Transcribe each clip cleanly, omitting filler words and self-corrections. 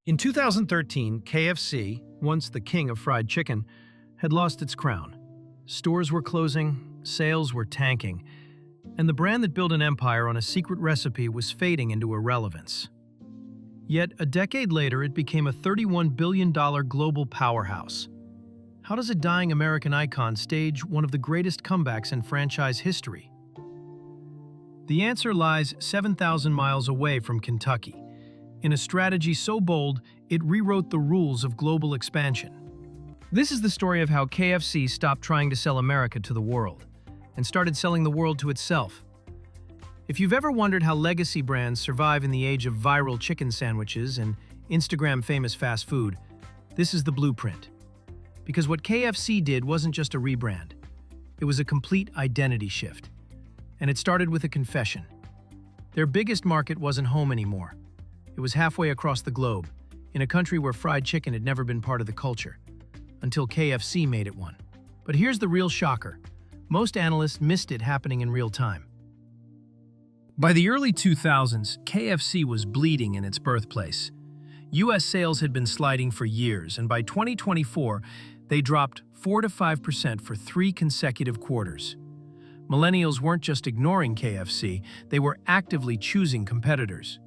In 2013, KFC, once the king of fried chicken, had lost its crown. Stores were closing, sales were tanking, and the brand that built an empire on a secret recipe was fading into irrelevance. Yet, a decade later, it became a $31 billion global powerhouse. How does a dying American icon stage one of the greatest comebacks in franchise history? The answer lies 7,000 miles away from Kentucky, in a strategy so bold it rewrote the rules of global expansion. This is the story of how KFC stopped trying to sell America to the world and started selling the world to itself. If you've ever wondered how legacy brands survive in the age of viral chicken sandwiches and Instagram-famous fast food, this is the blueprint. Because what KFC did wasn't just a rebrand. It was a complete identity shift. And it started with a confession. Their biggest market wasn't home anymore. It was halfway across the globe, in a country where fried chicken had never been part of the culture, until KFC made it one. But here's the real shocker. Most analysts missed it happening in real time. By the early 2000s, KFC was bleeding in its birthplace. US sales had been sliding for years, and by 2024, they dropped 4 to 5% for 3 consecutive quarters. Millennials weren't just ignoring KFC, they were actively choosing competitors.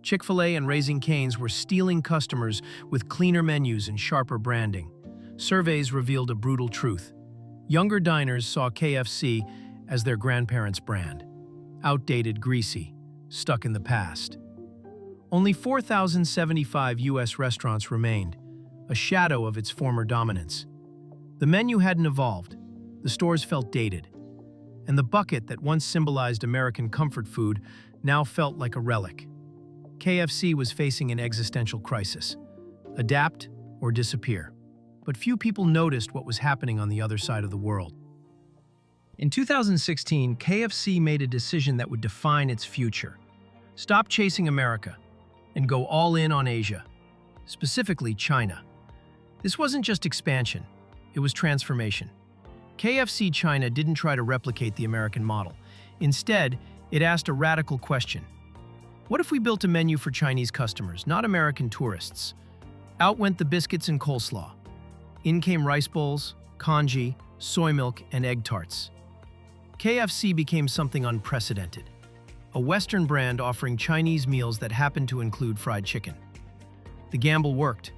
Chick-fil-A and Raising Cane's were stealing customers with cleaner menus and sharper branding. Surveys revealed a brutal truth. Younger diners saw KFC as their grandparents' brand. Outdated, greasy, stuck in the past. Only 4,075 US restaurants remained, a shadow of its former dominance. The menu hadn't evolved, the stores felt dated, and the bucket that once symbolized American comfort food now felt like a relic. KFC was facing an existential crisis. Adapt or disappear. But few people noticed what was happening on the other side of the world. In 2016, KFC made a decision that would define its future. Stop chasing America and go all in on Asia, specifically China. This wasn't just expansion, it was transformation. KFC China didn't try to replicate the American model. Instead, it asked a radical question. What if we built a menu for Chinese customers, not American tourists? Out went the biscuits and coleslaw. In came rice bowls, congee, soy milk, and egg tarts. KFC became something unprecedented. A Western brand offering Chinese meals that happened to include fried chicken. The gamble worked.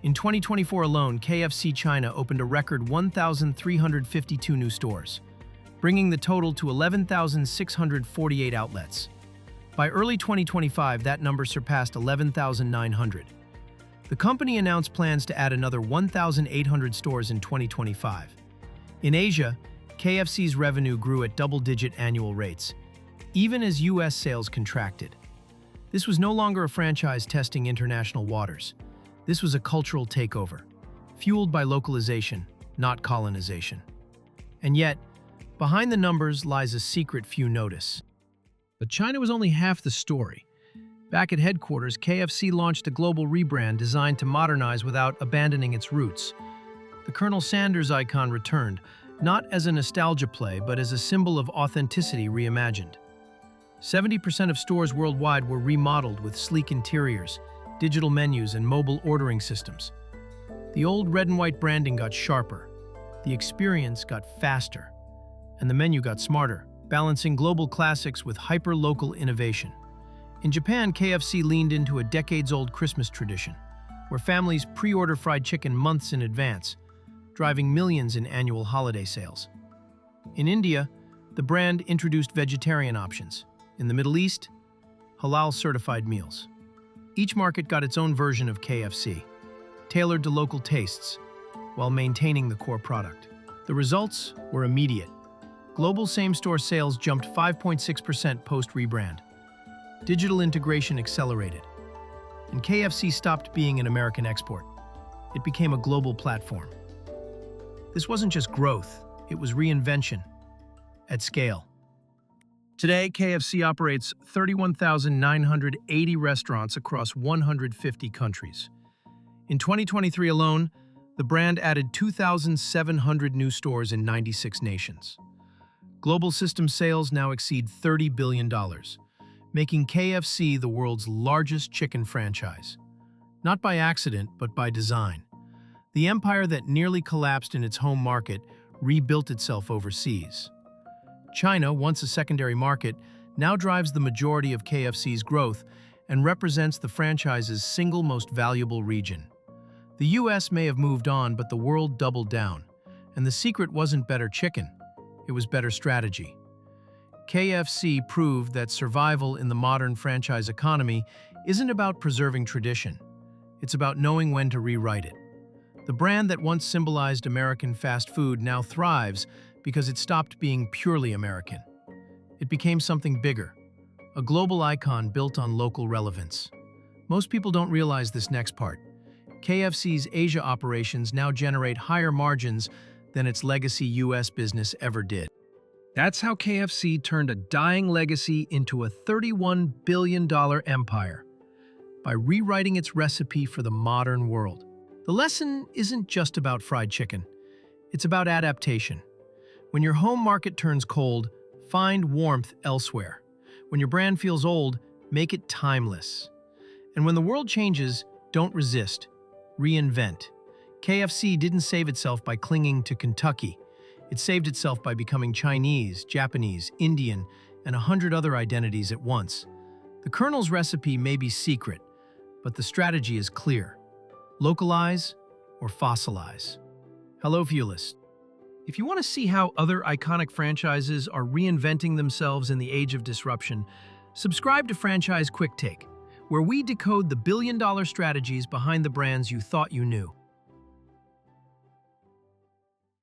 In 2024 alone, KFC China opened a record 1,352 new stores, bringing the total to 11,648 outlets. By early 2025, that number surpassed 11,900. The company announced plans to add another 1,800 stores in 2025. In Asia, KFC's revenue grew at double-digit annual rates, even as US sales contracted. This was no longer a franchise testing international waters. This was a cultural takeover, fueled by localization, not colonization. And yet, behind the numbers lies a secret few notice. But China was only half the story. Back at headquarters, KFC launched a global rebrand designed to modernize without abandoning its roots. The Colonel Sanders icon returned, not as a nostalgia play, but as a symbol of authenticity reimagined. 70% of stores worldwide were remodeled with sleek interiors, digital menus, and mobile ordering systems. The old red and white branding got sharper, the experience got faster, and the menu got smarter, balancing global classics with hyper-local innovation. In Japan, KFC leaned into a decades-old Christmas tradition, where families pre-order fried chicken months in advance, driving millions in annual holiday sales. In India, the brand introduced vegetarian options. In the Middle East, halal-certified meals. Each market got its own version of KFC, tailored to local tastes, while maintaining the core product. The results were immediate. Global same-store sales jumped 5.6% post-rebrand. Digital integration accelerated, and KFC stopped being an American export. It became a global platform. This wasn't just growth, it was reinvention at scale. Today, KFC operates 31,980 restaurants across 150 countries. In 2023 alone, the brand added 2,700 new stores in 96 nations. Global system sales now exceed $30 billion, making KFC the world's largest chicken franchise. not by accident, but by design. The empire that nearly collapsed in its home market rebuilt itself overseas. China, once a secondary market, now drives the majority of KFC's growth and represents the franchise's single most valuable region. The US may have moved on, but the world doubled down. And the secret wasn't better chicken, it was better strategy. KFC proved that survival in the modern franchise economy isn't about preserving tradition. It's about knowing when to rewrite it. The brand that once symbolized American fast food now thrives because it stopped being purely American. It became something bigger, a global icon built on local relevance. Most people don't realize this next part. KFC's Asia operations now generate higher margins than its legacy US business ever did. That's how KFC turned a dying legacy into a $31 billion empire, by rewriting its recipe for the modern world. The lesson isn't just about fried chicken. It's about adaptation. When your home market turns cold, find warmth elsewhere. When your brand feels old, make it timeless. And when the world changes, don't resist. Reinvent. KFC didn't save itself by clinging to Kentucky. It saved itself by becoming Chinese, Japanese, Indian, and 100 other identities at once. The Colonel's recipe may be secret, but the strategy is clear. Localize or fossilize. Hello, Viewlist. If you want to see how other iconic franchises are reinventing themselves in the age of disruption, subscribe to Franchise Quick Take, where we decode the billion-dollar strategies behind the brands you thought you knew.